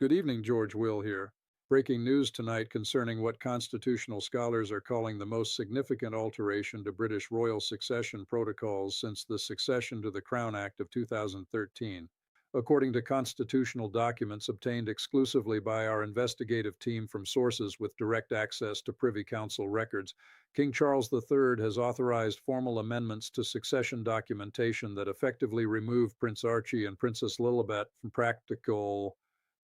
Good evening, George Will here. Breaking news tonight concerning what constitutional scholars are calling the most significant alteration to British royal succession protocols since the Succession to the Crown Act of 2013. According to constitutional documents obtained exclusively by our investigative team from sources with direct access to Privy Council records, King Charles III has authorized formal amendments to succession documentation that effectively remove Prince Archie and Princess Lilibet from practical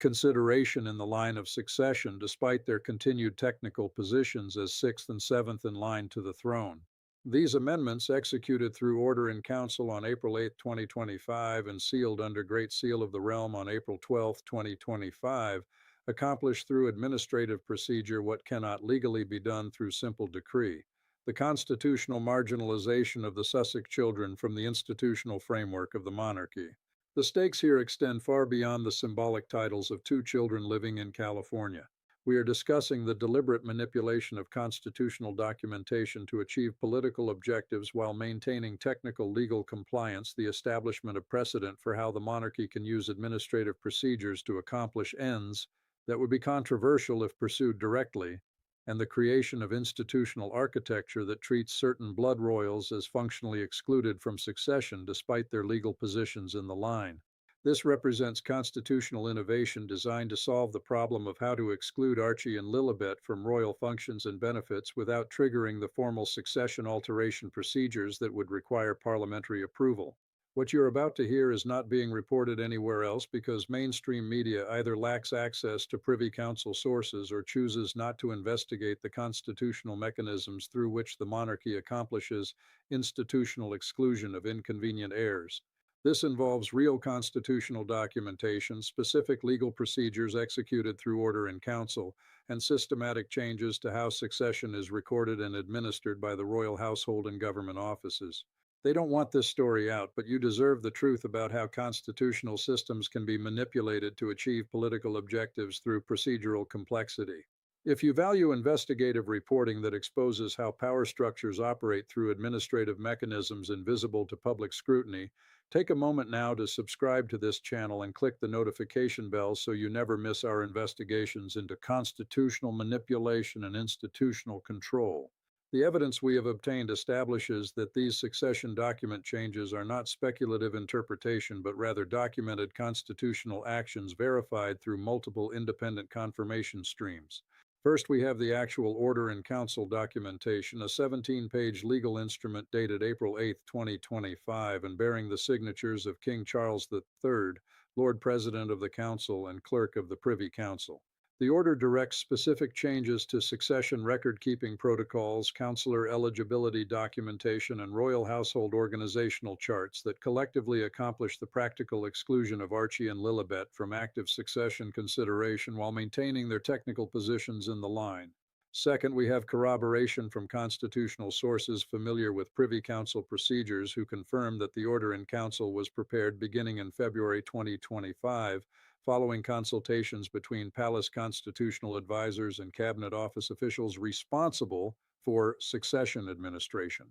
consideration in the line of succession despite their continued technical positions as sixth and seventh in line to the throne. These amendments, executed through order in council on April 8, 2025, and sealed under Great Seal of the Realm on April 12, 2025, accomplish through administrative procedure what cannot legally be done through simple decree: the constitutional marginalization of the Sussex children from the institutional framework of the monarchy. The stakes here extend far beyond the symbolic titles of two children living in California. We are discussing the deliberate manipulation of constitutional documentation to achieve political objectives while maintaining technical legal compliance, the establishment of precedent for how the monarchy can use administrative procedures to accomplish ends that would be controversial if pursued directly, and the creation of institutional architecture that treats certain blood royals as functionally excluded from succession despite their legal positions in the line. This represents constitutional innovation designed to solve the problem of how to exclude Archie and Lilibet from royal functions and benefits without triggering the formal succession alteration procedures that would require parliamentary approval. What you're about to hear is not being reported anywhere else because mainstream media either lacks access to Privy Council sources or chooses not to investigate the constitutional mechanisms through which the monarchy accomplishes institutional exclusion of inconvenient heirs. This involves real constitutional documentation, specific legal procedures executed through order in council, and systematic changes to how succession is recorded and administered by the royal household and government offices. They don't want this story out, but you deserve the truth about how constitutional systems can be manipulated to achieve political objectives through procedural complexity. If you value investigative reporting that exposes how power structures operate through administrative mechanisms invisible to public scrutiny, take a moment now to subscribe to this channel and click the notification bell so you never miss our investigations into constitutional manipulation and institutional control. The evidence we have obtained establishes that these succession document changes are not speculative interpretation but rather documented constitutional actions verified through multiple independent confirmation streams. First, we have the actual order in council documentation, a 17-page legal instrument dated April 8, 2025, and bearing the signatures of King Charles III, Lord President of the Council and Clerk of the Privy Council. The order directs specific changes to succession record-keeping protocols, councillor eligibility documentation, and royal household organizational charts that collectively accomplish the practical exclusion of Archie and Lilibet from active succession consideration while maintaining their technical positions in the line. Second, we have corroboration from constitutional sources familiar with Privy Council procedures who confirm that the order in council was prepared beginning in February 2025, following consultations between Palace constitutional advisors and Cabinet Office officials responsible for succession administration.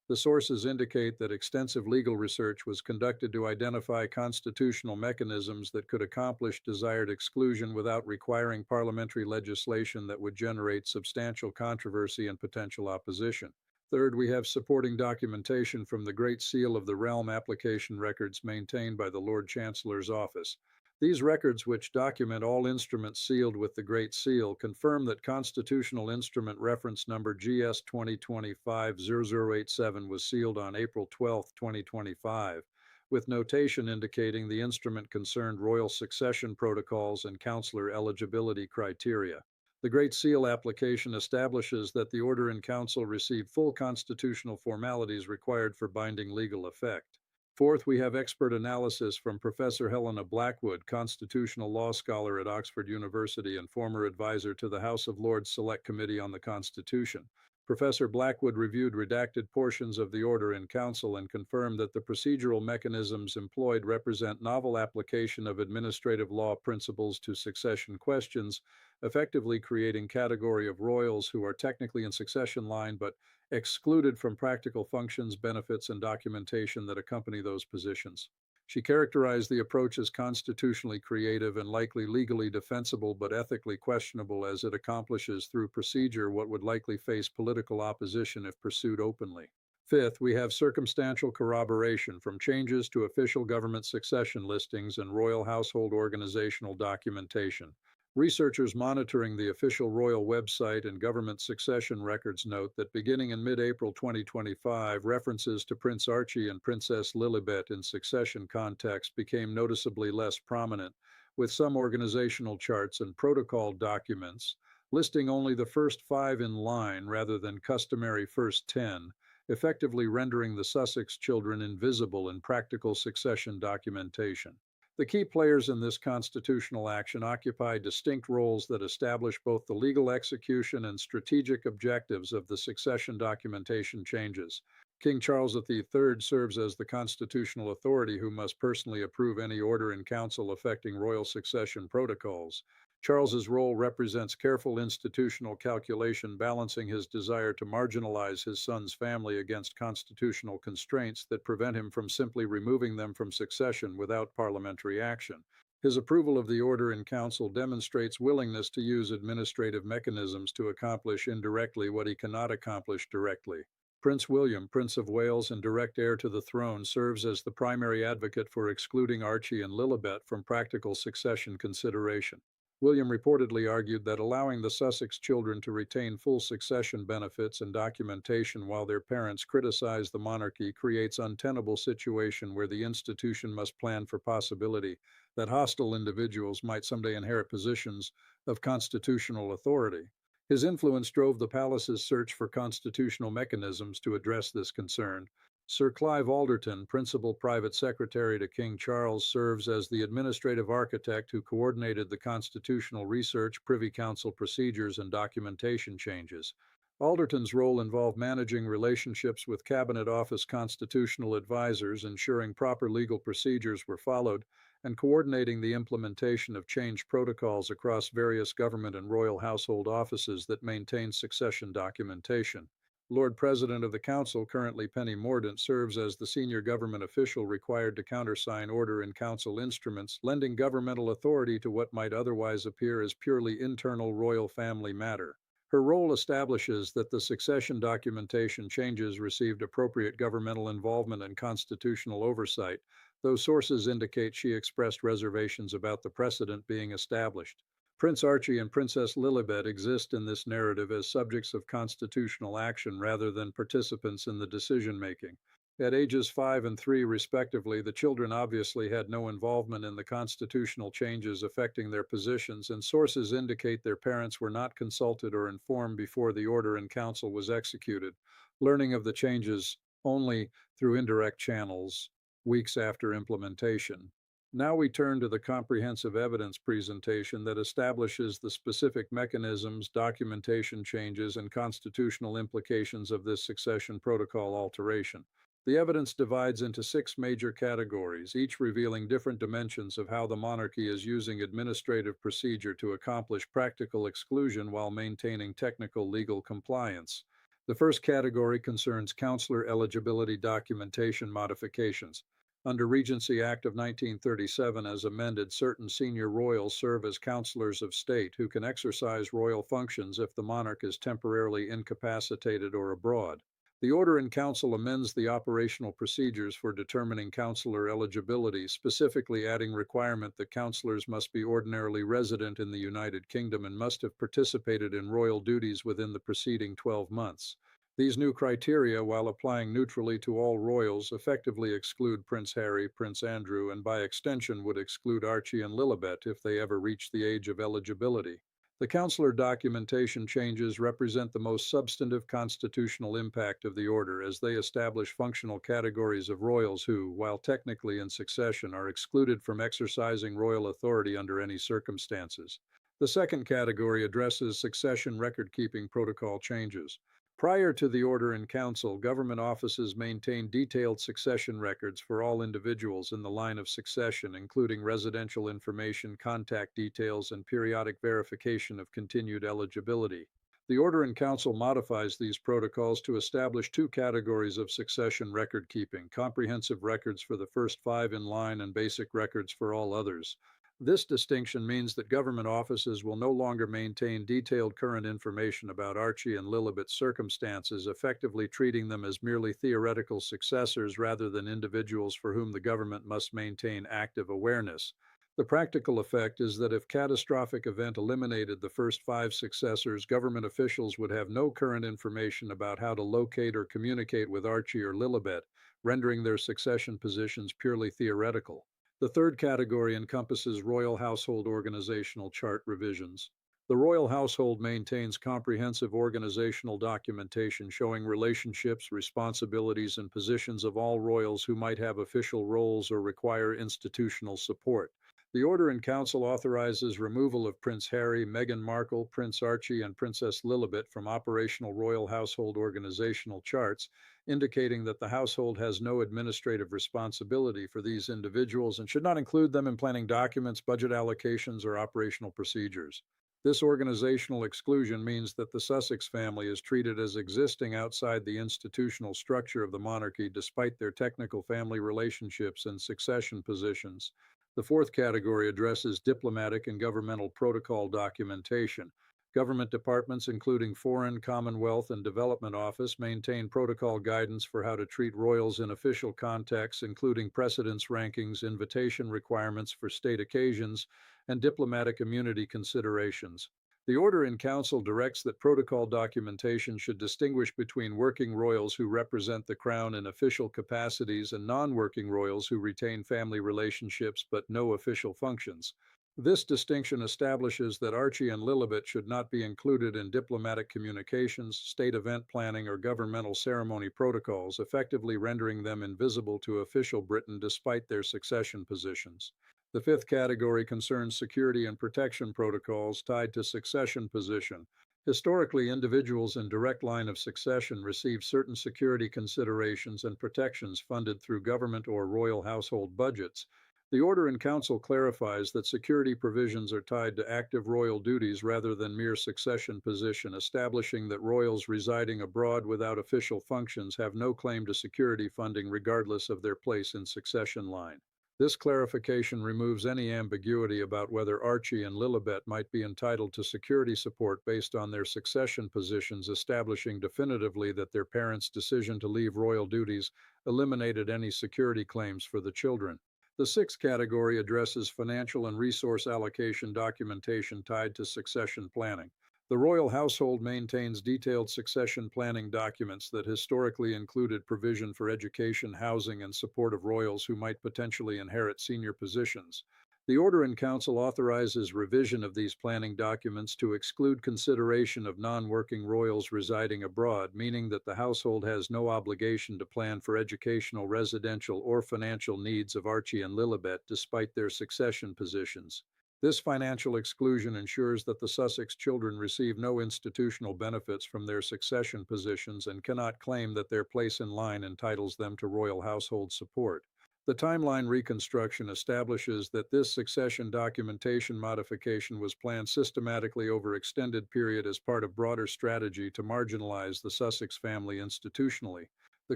The sources indicate that extensive legal research was conducted to identify constitutional mechanisms that could accomplish desired exclusion without requiring parliamentary legislation that would generate substantial controversy and potential opposition. Third, we have supporting documentation from the Great Seal of the Realm application records maintained by the Lord Chancellor's office. These records, which document all instruments sealed with the Great Seal, confirm that Constitutional Instrument Reference Number GS 2025-0087 was sealed on April 12, 2025, with notation indicating the instrument concerned royal succession protocols and councillor eligibility criteria. The Great Seal application establishes that the order in council received full constitutional formalities required for binding legal effect. Fourth, we have expert analysis from Professor Helena Blackwood, constitutional law scholar at Oxford University and former advisor to the House of Lords Select Committee on the Constitution. Professor Blackwood reviewed redacted portions of the order in council and confirmed that the procedural mechanisms employed represent novel application of administrative law principles to succession questions, effectively creating category of royals who are technically in succession line but excluded from practical functions, benefits, and documentation that accompany those positions. She characterized the approach as constitutionally creative and likely legally defensible but ethically questionable as it accomplishes through procedure what would likely face political opposition if pursued openly. Fifth, we have circumstantial corroboration from changes to official government succession listings and royal household organizational documentation. Researchers monitoring the official royal website and government succession records note that beginning in mid-April 2025, references to Prince Archie and Princess Lilibet in succession context became noticeably less prominent, with some organizational charts and protocol documents listing only the first 5 in line rather than customary first 10, effectively rendering the Sussex children invisible in practical succession documentation. The key players in this constitutional action occupy distinct roles that establish both the legal execution and strategic objectives of the succession documentation changes. King Charles III serves as the constitutional authority who must personally approve any order in council affecting royal succession protocols. Charles's role represents careful institutional calculation, balancing his desire to marginalize his son's family against constitutional constraints that prevent him from simply removing them from succession without parliamentary action. His approval of the order in council demonstrates willingness to use administrative mechanisms to accomplish indirectly what he cannot accomplish directly. Prince William, Prince of Wales and direct heir to the throne, serves as the primary advocate for excluding Archie and Lilibet from practical succession consideration. William reportedly argued that allowing the Sussex children to retain full succession benefits and documentation while their parents criticize the monarchy creates an untenable situation where the institution must plan for possibility that hostile individuals might someday inherit positions of constitutional authority. His influence drove the palace's search for constitutional mechanisms to address this concern. Sir Clive Alderton, Principal Private Secretary to King Charles, serves as the administrative architect who coordinated the constitutional research, Privy Council procedures, and documentation changes. Alderton's role involved managing relationships with Cabinet Office constitutional advisors, ensuring proper legal procedures were followed, and coordinating the implementation of change protocols across various government and royal household offices that maintain succession documentation. Lord President of the Council, currently Penny Mordaunt, serves as the senior government official required to countersign order in council instruments, lending governmental authority to what might otherwise appear as purely internal royal family matter. Her role establishes that the succession documentation changes received appropriate governmental involvement and constitutional oversight, though sources indicate she expressed reservations about the precedent being established. Prince Archie and Princess Lilibet exist in this narrative as subjects of constitutional action rather than participants in the decision-making. At ages 5 and 3, respectively, the children obviously had no involvement in the constitutional changes affecting their positions, and sources indicate their parents were not consulted or informed before the order in council was executed, learning of the changes only through indirect channels weeks after implementation. Now we turn to the comprehensive evidence presentation that establishes the specific mechanisms, documentation changes, and constitutional implications of this succession protocol alteration. The evidence divides into 6 major categories, each revealing different dimensions of how the monarchy is using administrative procedure to accomplish practical exclusion while maintaining technical legal compliance. The first category concerns councillor eligibility documentation modifications. Under Regency Act of 1937 as amended, certain senior royals serve as councillors of state who can exercise royal functions if the monarch is temporarily incapacitated or abroad. The order in council amends the operational procedures for determining councillor eligibility, specifically adding requirement that councillors must be ordinarily resident in the United Kingdom and must have participated in royal duties within the preceding 12 months. These new criteria, while applying neutrally to all royals, effectively exclude Prince Harry, Prince Andrew, and by extension would exclude Archie and Lilibet if they ever reach the age of eligibility. The councillor documentation changes represent the most substantive constitutional impact of the order, as they establish functional categories of royals who, while technically in succession, are excluded from exercising royal authority under any circumstances. The second category addresses succession record-keeping protocol changes. Prior to the order in council, government offices maintained detailed succession records for all individuals in the line of succession, including residential information, contact details, and periodic verification of continued eligibility. The Order in Council modifies these protocols to establish two categories of succession record keeping: comprehensive records for the first five in line and basic records for all others. This distinction means that government offices will no longer maintain detailed current information about Archie and Lilibet's circumstances, effectively treating them as merely theoretical successors rather than individuals for whom the government must maintain active awareness. The practical effect is that if catastrophic event eliminated the first five successors, government officials would have no current information about how to locate or communicate with Archie or Lilibet, rendering their succession positions purely theoretical. The third category encompasses royal household organizational chart revisions. The royal household maintains comprehensive organizational documentation showing relationships, responsibilities, and positions of all royals who might have official roles or require institutional support. The Order in Council authorizes removal of Prince Harry, Meghan Markle, Prince Archie, and Princess Lilibet from operational royal household organizational charts, indicating that the household has no administrative responsibility for these individuals and should not include them in planning documents, budget allocations, or operational procedures. This organizational exclusion means that the Sussex family is treated as existing outside the institutional structure of the monarchy despite their technical family relationships and succession positions. The fourth category addresses diplomatic and governmental protocol documentation. Government departments, including Foreign, Commonwealth, and Development Office, maintain protocol guidance for how to treat royals in official contexts, including precedence rankings, invitation requirements for state occasions, and diplomatic immunity considerations. The Order in Council directs that protocol documentation should distinguish between working royals who represent the Crown in official capacities and non-working royals who retain family relationships but no official functions. This distinction establishes that Archie and Lilibet should not be included in diplomatic communications, state event planning, or governmental ceremony protocols, effectively rendering them invisible to official Britain despite their succession positions. The fifth category concerns security and protection protocols tied to succession position. Historically, individuals in direct line of succession received certain security considerations and protections funded through government or royal household budgets. The Order in Council clarifies that security provisions are tied to active royal duties rather than mere succession position, establishing that royals residing abroad without official functions have no claim to security funding regardless of their place in succession line. This clarification removes any ambiguity about whether Archie and Lilibet might be entitled to security support based on their succession positions, establishing definitively that their parents' decision to leave royal duties eliminated any security claims for the children. The sixth category addresses financial and resource allocation documentation tied to succession planning. The royal household maintains detailed succession planning documents that historically included provision for education, housing, and support of royals who might potentially inherit senior positions. The Order in Council authorizes revision of these planning documents to exclude consideration of non-working royals residing abroad, meaning that the household has no obligation to plan for educational, residential, or financial needs of Archie and Lilibet despite their succession positions. This financial exclusion ensures that the Sussex children receive no institutional benefits from their succession positions and cannot claim that their place in line entitles them to royal household support. The timeline reconstruction establishes that this succession documentation modification was planned systematically over extended period as part of broader strategy to marginalize the Sussex family institutionally. The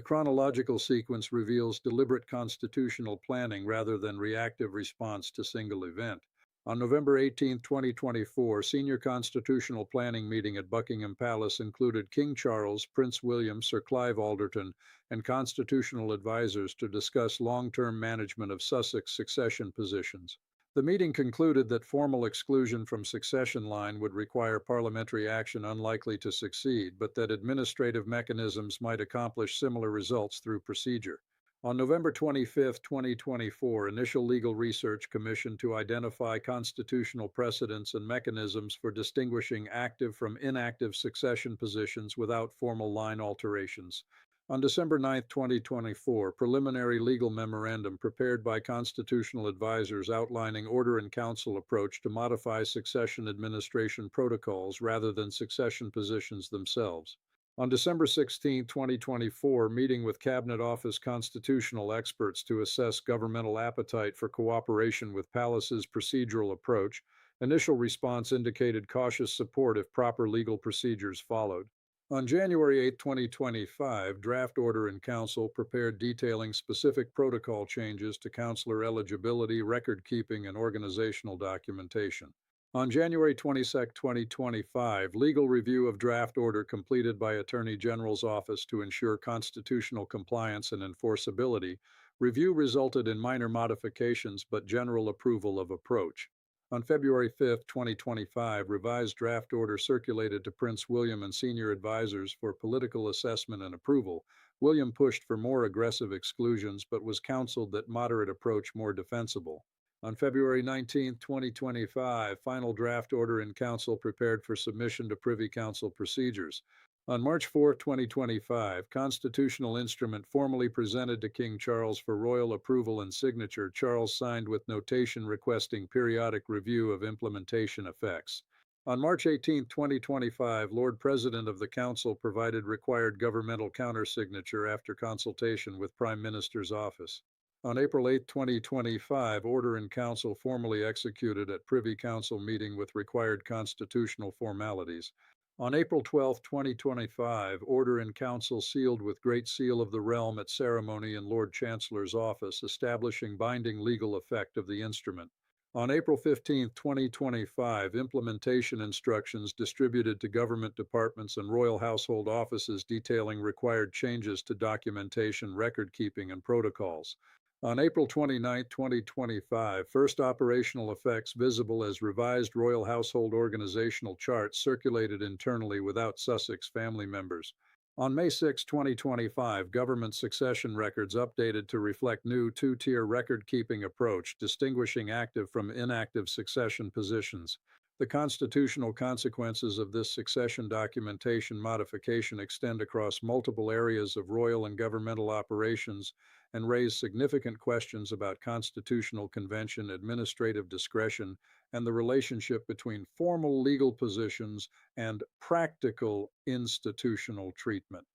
chronological sequence reveals deliberate constitutional planning rather than reactive response to single event. On November 18, 2024, senior constitutional planning meeting at Buckingham Palace included King Charles, Prince William, Sir Clive Alderton, and constitutional advisors to discuss long-term management of Sussex succession positions. The meeting concluded that formal exclusion from succession line would require parliamentary action unlikely to succeed, but that administrative mechanisms might accomplish similar results through procedure. On November 25, 2024, initial legal research commissioned to identify constitutional precedents and mechanisms for distinguishing active from inactive succession positions without formal line alterations. On December 9, 2024, preliminary legal memorandum prepared by constitutional advisors outlining Order in Council approach to modify succession administration protocols rather than succession positions themselves. On December 16, 2024, meeting with Cabinet Office constitutional experts to assess governmental appetite for cooperation with Palace's procedural approach, Initial response indicated cautious support if proper legal procedures followed. On January 8, 2025, draft order in council prepared detailing specific protocol changes to counselor eligibility, record keeping, and organizational documentation. On January 22, 2025, legal review of draft order completed by Attorney General's office to ensure constitutional compliance and enforceability. Review resulted in minor modifications but general approval of approach. On February 5, 2025, revised draft order circulated to Prince William and senior advisors for political assessment and approval. William pushed for more aggressive exclusions but was counseled that moderate approach more defensible. On February 19, 2025, final draft order in council prepared for submission to Privy Council procedures. On March 4, 2025, constitutional instrument formally presented to King Charles for royal approval and signature. Charles signed with notation requesting periodic review of implementation effects. On March 18, 2025, Lord President of the Council provided required governmental countersignature after consultation with Prime Minister's office. On April 8, 2025, order in council formally executed at Privy Council meeting with required constitutional formalities. On April 12, 2025, order in council sealed with Great Seal of the Realm at ceremony in Lord Chancellor's office, establishing binding legal effect of the instrument. On April 15, 2025, implementation instructions distributed to government departments and royal household offices detailing required changes to documentation, record keeping, and protocols. On April 29, 2025, first operational effects visible as revised Royal Household Organizational Chart circulated internally without Sussex family members. On May 6, 2025, government succession records updated to reflect new two-tier record-keeping approach, distinguishing active from inactive succession positions. The constitutional consequences of this succession documentation modification extend across multiple areas of royal and governmental operations and raise significant questions about constitutional convention, administrative discretion, and the relationship between formal legal positions and practical institutional treatment.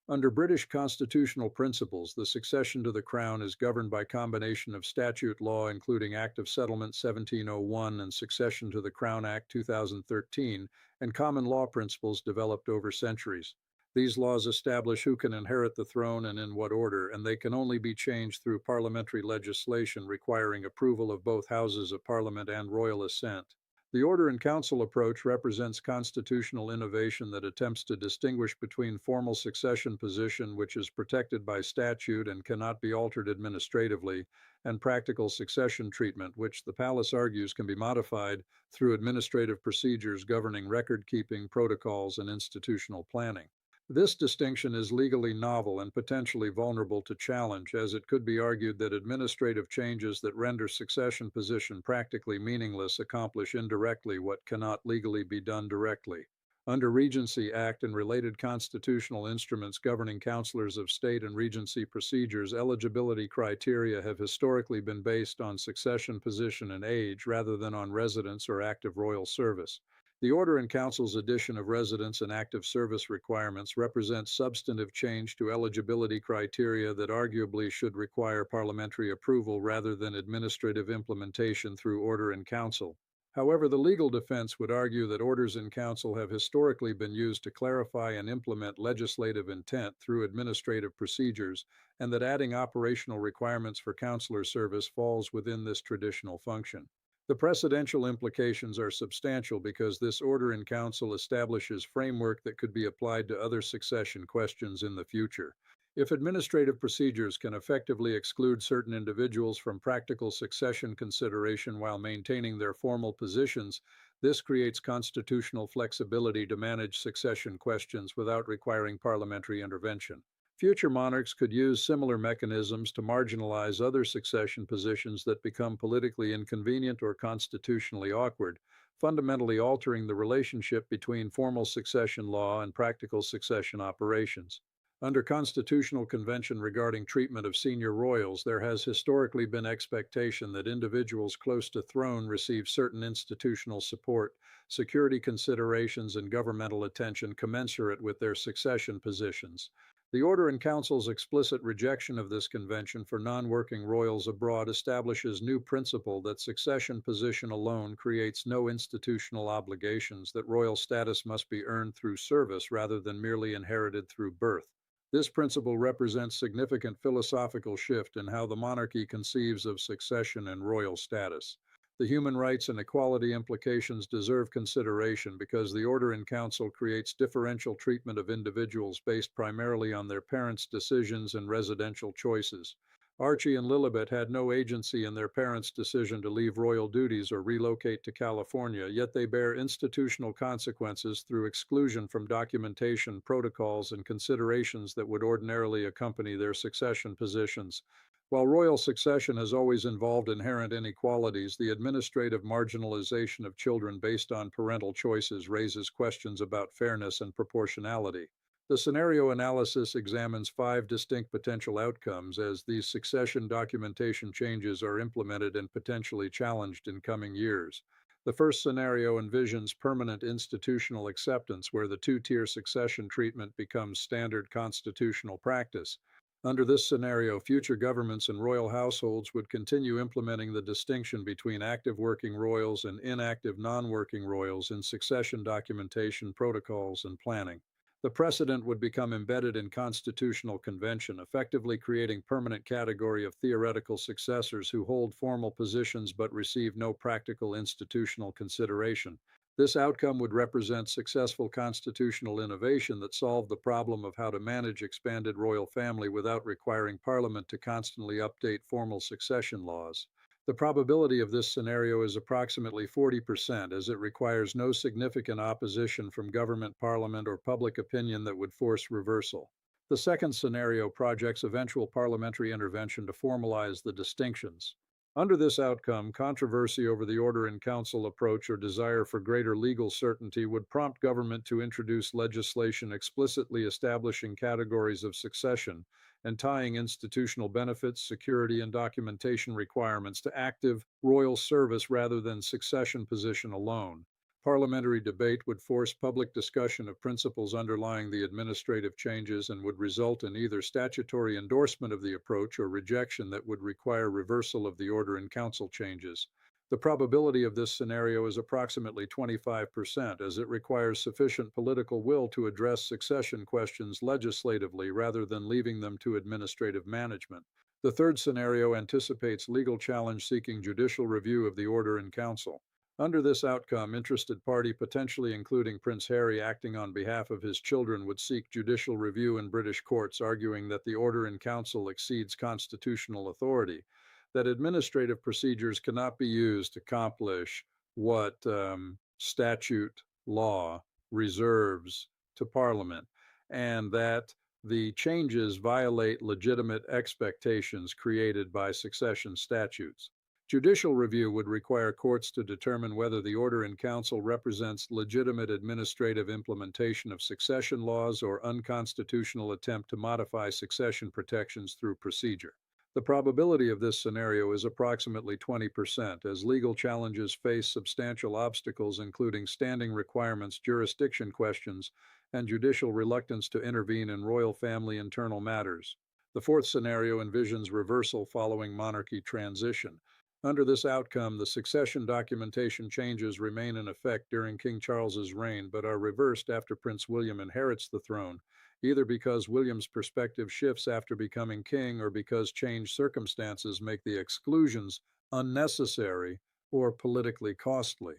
Under British constitutional principles, the succession to the Crown is governed by a combination of statute law, including Act of Settlement 1701 and Succession to the Crown Act 2013, and common law principles developed over centuries. These laws establish who can inherit the throne and in what order, and they can only be changed through parliamentary legislation requiring approval of both houses of Parliament and royal assent. The Order in Council approach represents constitutional innovation that attempts to distinguish between formal succession position, which is protected by statute and cannot be altered administratively, and practical succession treatment, which the palace argues can be modified through administrative procedures governing record keeping, protocols, and institutional planning. This distinction is legally novel and potentially vulnerable to challenge, as it could be argued that administrative changes that render succession position practically meaningless accomplish indirectly what cannot legally be done directly. Under Regency Act and related constitutional instruments governing councillors of state and regency procedures, eligibility criteria have historically been based on succession position and age rather than on residence or active royal service. The Order in Council's addition of residence and active service requirements represents substantive change to eligibility criteria that arguably should require parliamentary approval rather than administrative implementation through Order in Council. However, the legal defense would argue that orders in council have historically been used to clarify and implement legislative intent through administrative procedures, and that adding operational requirements for councillor service falls within this traditional function. The precedential implications are substantial because this order in council establishes framework that could be applied to other succession questions in the future. If administrative procedures can effectively exclude certain individuals from practical succession consideration while maintaining their formal positions, this creates constitutional flexibility to manage succession questions without requiring parliamentary intervention. Future monarchs could use similar mechanisms to marginalize other succession positions that become politically inconvenient or constitutionally awkward, fundamentally altering the relationship between formal succession law and practical succession operations. Under constitutional convention regarding treatment of senior royals, there has historically been expectation that individuals close to throne receive certain institutional support, security considerations, and governmental attention commensurate with their succession positions. The Order in Council's explicit rejection of this convention for non-working royals abroad establishes new principle that succession position alone creates no institutional obligations, that royal status must be earned through service rather than merely inherited through birth. This principle represents significant philosophical shift in how the monarchy conceives of succession and royal status. The human rights and equality implications deserve consideration because the Order in Council creates differential treatment of individuals based primarily on their parents' decisions and residential choices. Archie and Lilibet had no agency in their parents' decision to leave royal duties or relocate to California, yet they bear institutional consequences through exclusion from documentation, protocols, and considerations that would ordinarily accompany their succession positions. While royal succession has always involved inherent inequalities, the administrative marginalization of children based on parental choices raises questions about fairness and proportionality. The scenario analysis examines 5 distinct potential outcomes as these succession documentation changes are implemented and potentially challenged in coming years. The first scenario envisions permanent institutional acceptance, where the two-tier succession treatment becomes standard constitutional practice. Under this scenario, future governments and royal households would continue implementing the distinction between active working royals and inactive non-working royals in succession documentation, protocols, and planning. The precedent would become embedded in constitutional convention, effectively creating permanent category of theoretical successors who hold formal positions but receive no practical institutional consideration. This outcome would represent successful constitutional innovation that solved the problem of how to manage expanded royal family without requiring Parliament to constantly update formal succession laws. The probability of this scenario is approximately 40%, as it requires no significant opposition from government, parliament, or public opinion that would force reversal. The second scenario projects eventual parliamentary intervention to formalize the distinctions. Under this outcome, controversy over the Order in Council approach or desire for greater legal certainty would prompt government to introduce legislation explicitly establishing categories of succession and tying institutional benefits, security, and documentation requirements to active royal service rather than succession position alone. Parliamentary debate would force public discussion of principles underlying the administrative changes and would result in either statutory endorsement of the approach or rejection that would require reversal of the Order in Council changes. The probability of this scenario is approximately 25%, as it requires sufficient political will to address succession questions legislatively rather than leaving them to administrative management. The third scenario anticipates legal challenge seeking judicial review of the Order in Council. Under this outcome, interested party, potentially including Prince Harry acting on behalf of his children, would seek judicial review in British courts, arguing that the Order in Council exceeds constitutional authority, that administrative procedures cannot be used to accomplish what statute law reserves to Parliament, and that the changes violate legitimate expectations created by succession statutes. Judicial review would require courts to determine whether the Order in Council represents legitimate administrative implementation of succession laws or unconstitutional attempt to modify succession protections through procedure. The probability of this scenario is approximately 20%, as legal challenges face substantial obstacles, including standing requirements, jurisdiction questions, and judicial reluctance to intervene in royal family internal matters. The fourth scenario envisions reversal following monarchy transition. Under this outcome, the succession documentation changes remain in effect during King Charles's reign, but are reversed after Prince William inherits the throne, either because William's perspective shifts after becoming king or because changed circumstances make the exclusions unnecessary or politically costly.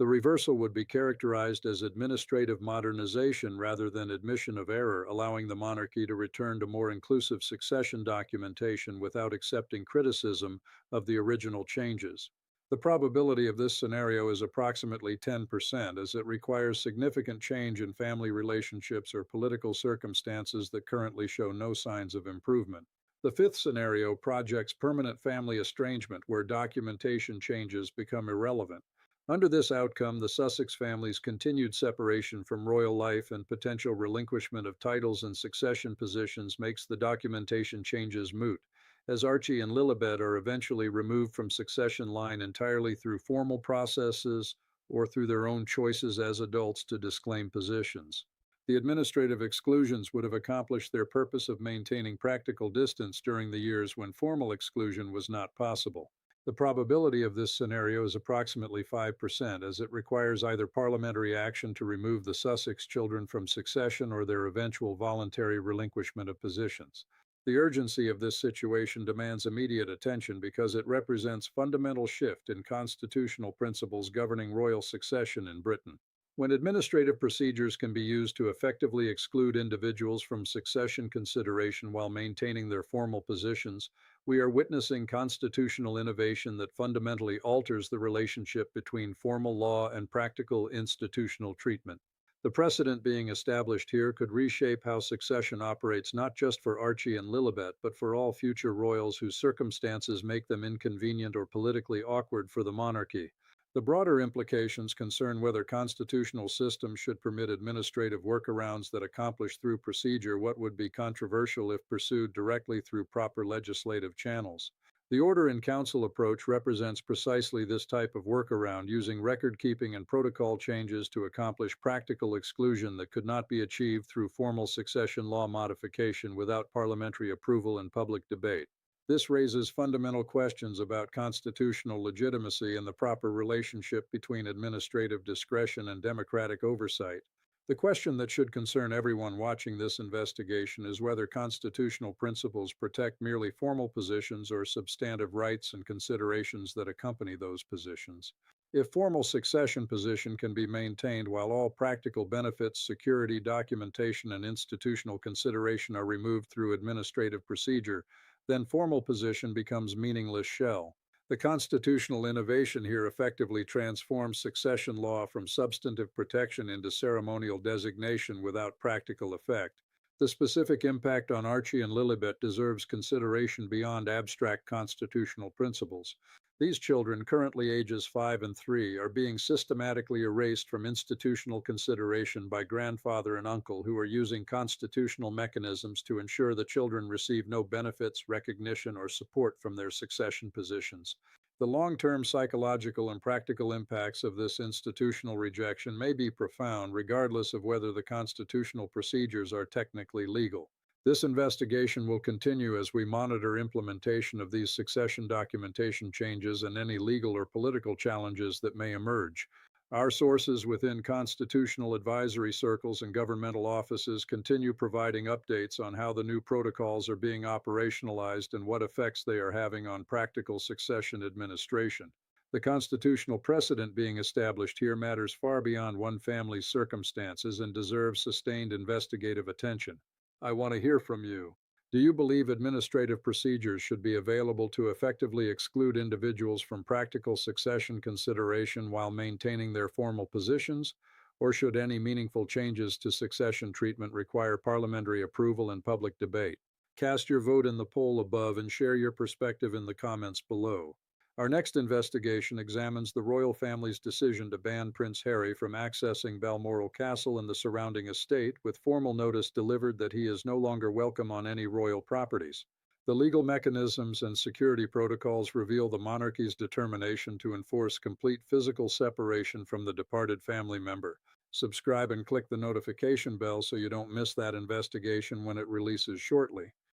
The reversal would be characterized as administrative modernization rather than admission of error, allowing the monarchy to return to more inclusive succession documentation without accepting criticism of the original changes. The probability of this scenario is approximately 10%, as it requires significant change in family relationships or political circumstances that currently show no signs of improvement. The fifth scenario projects permanent family estrangement, where documentation changes become irrelevant. Under this outcome, the Sussex family's continued separation from royal life and potential relinquishment of titles and succession positions makes the documentation changes moot, as Archie and Lilibet are eventually removed from succession line entirely through formal processes or through their own choices as adults to disclaim positions. The administrative exclusions would have accomplished their purpose of maintaining practical distance during the years when formal exclusion was not possible. The probability of this scenario is approximately 5%, as it requires either parliamentary action to remove the Sussex children from succession or their eventual voluntary relinquishment of positions. The urgency of this situation demands immediate attention because it represents fundamental shift in constitutional principles governing royal succession in Britain. When administrative procedures can be used to effectively exclude individuals from succession consideration while maintaining their formal positions, we are witnessing constitutional innovation that fundamentally alters the relationship between formal law and practical institutional treatment. The precedent being established here could reshape how succession operates not just for Archie and Lilibet, but for all future royals whose circumstances make them inconvenient or politically awkward for the monarchy. The broader implications concern whether constitutional systems should permit administrative workarounds that accomplish through procedure what would be controversial if pursued directly through proper legislative channels. The Order in Council approach represents precisely this type of workaround, using record keeping and protocol changes to accomplish practical exclusion that could not be achieved through formal succession law modification without parliamentary approval and public debate. This raises fundamental questions about constitutional legitimacy and the proper relationship between administrative discretion and democratic oversight. The question that should concern everyone watching this investigation is whether constitutional principles protect merely formal positions or substantive rights and considerations that accompany those positions. If formal succession position can be maintained while all practical benefits, security, documentation, and institutional consideration are removed through administrative procedure, then formal position becomes meaningless shell. The constitutional innovation here effectively transforms succession law from substantive protection into ceremonial designation without practical effect. The specific impact on Archie and Lilibet deserves consideration beyond abstract constitutional principles. These children, currently ages 5 and 3, are being systematically erased from institutional consideration by grandfather and uncle who are using constitutional mechanisms to ensure the children receive no benefits, recognition, or support from their succession positions. The long-term psychological and practical impacts of this institutional rejection may be profound, regardless of whether the constitutional procedures are technically legal. This investigation will continue as we monitor implementation of these succession documentation changes and any legal or political challenges that may emerge. Our sources within constitutional advisory circles and governmental offices continue providing updates on how the new protocols are being operationalized and what effects they are having on practical succession administration. The constitutional precedent being established here matters far beyond one family's circumstances and deserves sustained investigative attention. I want to hear from you. Do you believe administrative procedures should be available to effectively exclude individuals from practical succession consideration while maintaining their formal positions? Or should any meaningful changes to succession treatment require parliamentary approval and public debate? Cast your vote in the poll above and share your perspective in the comments below. Our next investigation examines the royal family's decision to ban Prince Harry from accessing Balmoral Castle and the surrounding estate, with formal notice delivered that he is no longer welcome on any royal properties. The legal mechanisms and security protocols reveal the monarchy's determination to enforce complete physical separation from the departed family member. Subscribe and click the notification bell so you don't miss that investigation when it releases shortly.